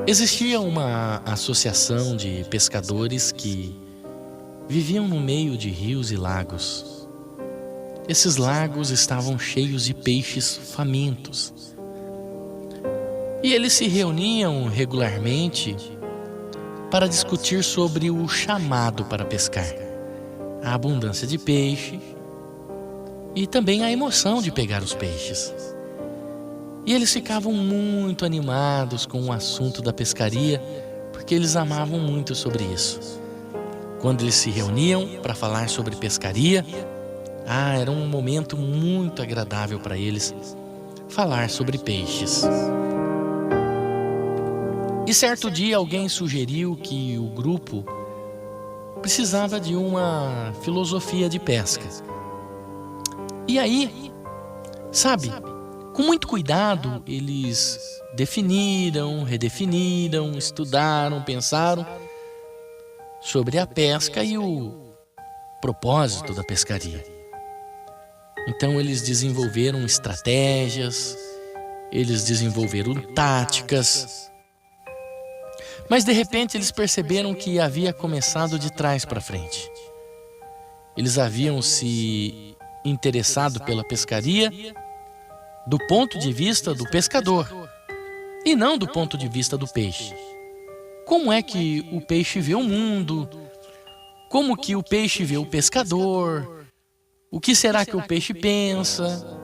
Existia uma associação de pescadores que viviam no meio de rios e lagos. Esses lagos estavam cheios de peixes famintos. E eles se reuniam regularmente para discutir sobre o chamado para pescar, a abundância de peixe e também a emoção de pegar os peixes. E eles ficavam muito animados com o assunto da pescaria, porque eles amavam muito sobre isso. Quando eles se reuniam para falar sobre pescaria, era um momento muito agradável para eles falar sobre peixes. E certo dia alguém sugeriu que o grupo precisava de uma filosofia de pesca. E aí, com muito cuidado, eles definiram, redefiniram, estudaram, pensaram sobre a pesca e o propósito da pescaria. Então eles desenvolveram estratégias, eles desenvolveram táticas, mas de repente eles perceberam que havia começado de trás para frente. Eles haviam se interessado pela pescaria do ponto de vista do pescador e não do ponto de vista do peixe. Como é que o peixe vê o mundo? Como que o peixe vê o pescador? O que será que o peixe pensa?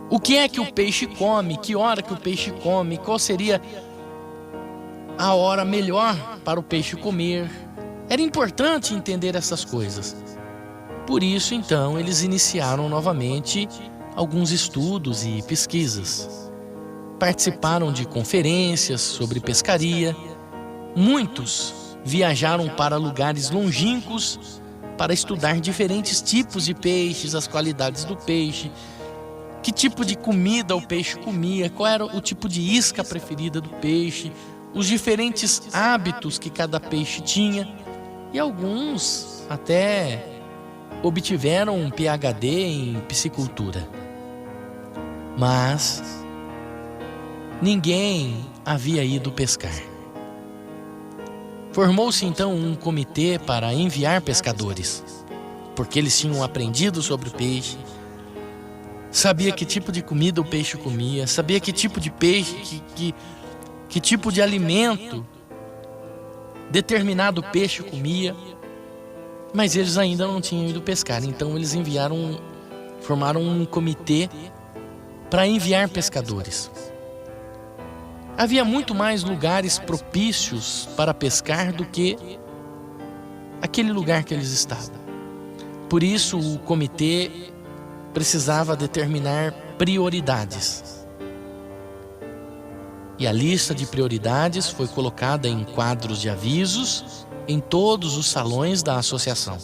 O que é que o peixe come? Que hora que o peixe come? Qual seria a hora melhor para o peixe comer? Era importante entender essas coisas. Por isso, então, eles iniciaram novamente alguns estudos e pesquisas. Participaram de conferências sobre pescaria. Muitos viajaram para lugares longínquos para estudar diferentes tipos de peixes, as qualidades do peixe, que tipo de comida o peixe comia, qual era o tipo de isca preferida do peixe, os diferentes hábitos que cada peixe tinha. E alguns até obtiveram um PhD em piscicultura. Mas ninguém havia ido pescar. Formou-se então um comitê para enviar pescadores, porque eles tinham aprendido sobre o peixe, sabia que tipo de comida o peixe comia, sabia que tipo de peixe, que tipo de alimento determinado peixe comia, mas eles ainda não tinham ido pescar. Então eles formaram um comitê para enviar pescadores. Havia muito mais lugares propícios para pescar do que aquele lugar que eles estavam. Por isso o comitê precisava determinar prioridades. E a lista de prioridades foi colocada em quadros de avisos em todos os salões da associação.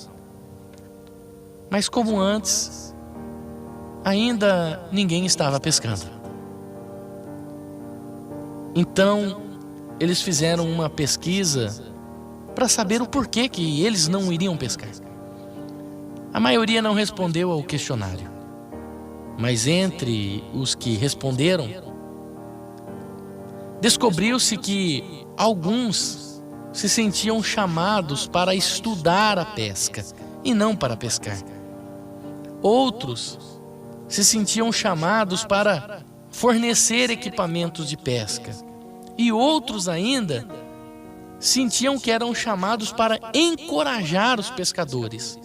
Mas como antes, ainda ninguém estava pescando. Então, eles fizeram uma pesquisa para saber o porquê que eles não iriam pescar. A maioria não respondeu ao questionário, mas entre os que responderam, descobriu-se que alguns se sentiam chamados para estudar a pesca e não para pescar. Outros se sentiam chamados para fornecer equipamentos de pesca. E outros ainda sentiam que eram chamados para encorajar os pescadores.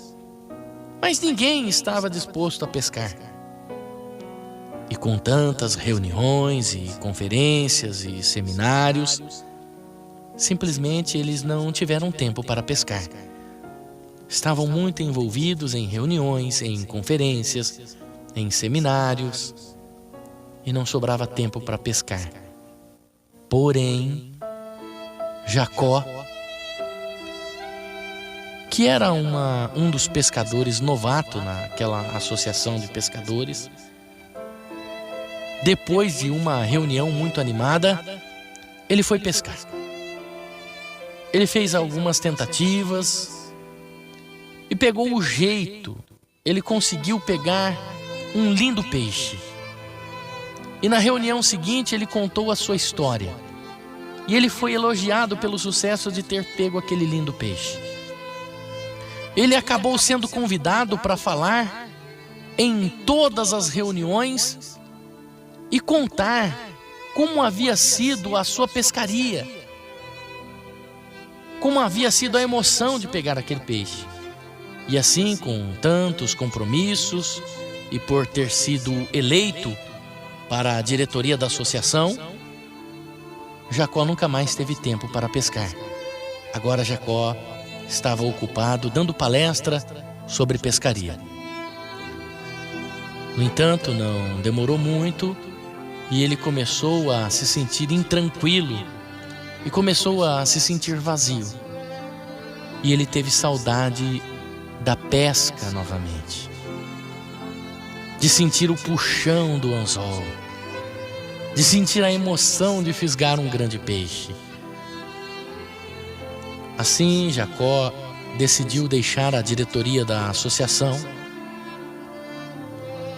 Mas ninguém estava disposto a pescar. E com tantas reuniões e conferências e seminários, simplesmente eles não tiveram tempo para pescar. Estavam muito envolvidos em reuniões, em conferências, em seminários, e não sobrava tempo para pescar. Porém, Jacó, que era um dos pescadores novato naquela associação de pescadores, depois de uma reunião muito animada, ele foi pescar. Ele fez algumas tentativas e pegou o jeito. Ele conseguiu pegar um lindo peixe. E na reunião seguinte ele contou a sua história. E ele foi elogiado pelo sucesso de ter pego aquele lindo peixe. Ele acabou sendo convidado para falar em todas as reuniões e contar como havia sido a sua pescaria, como havia sido a emoção de pegar aquele peixe. E assim, com tantos compromissos e por ter sido eleito para a diretoria da associação, Jacó nunca mais teve tempo para pescar. Agora Jacó estava ocupado dando palestra sobre pescaria. No entanto, não demorou muito e ele começou a se sentir intranquilo e começou a se sentir vazio. E ele teve saudade da pesca novamente, de sentir o puxão do anzol, de sentir a emoção de fisgar um grande peixe. Assim, Jacó decidiu deixar a diretoria da associação,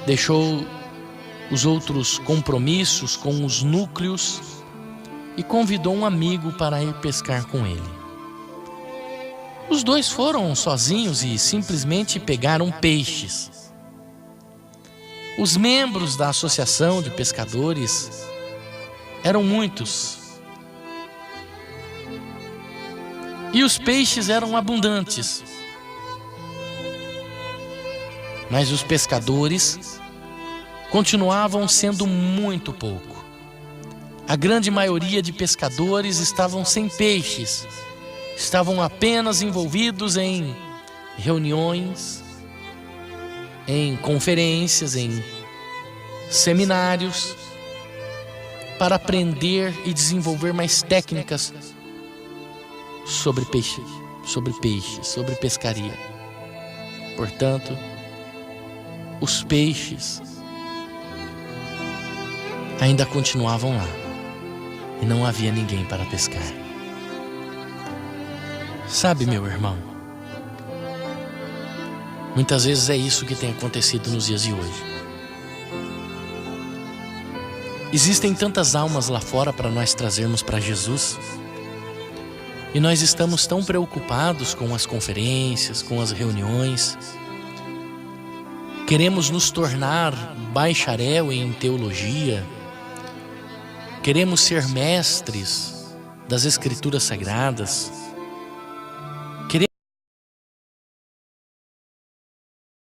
deixou os outros compromissos com os núcleos e convidou um amigo para ir pescar com ele. Os dois foram sozinhos e simplesmente pegaram peixes. Os membros da associação de pescadores eram muitos e os peixes eram abundantes, mas os pescadores continuavam sendo muito pouco. A grande maioria de pescadores estavam sem peixes, estavam apenas envolvidos em reuniões, em conferências, em seminários, para aprender e desenvolver mais técnicas sobre peixe, sobre pescaria. Portanto, os peixes ainda continuavam lá e não havia ninguém para pescar. Sabe, meu irmão, muitas vezes é isso que tem acontecido nos dias de hoje. Existem tantas almas lá fora para nós trazermos para Jesus, e nós estamos tão preocupados com as conferências, com as reuniões. Queremos nos tornar bacharel em teologia, queremos ser mestres das Escrituras Sagradas,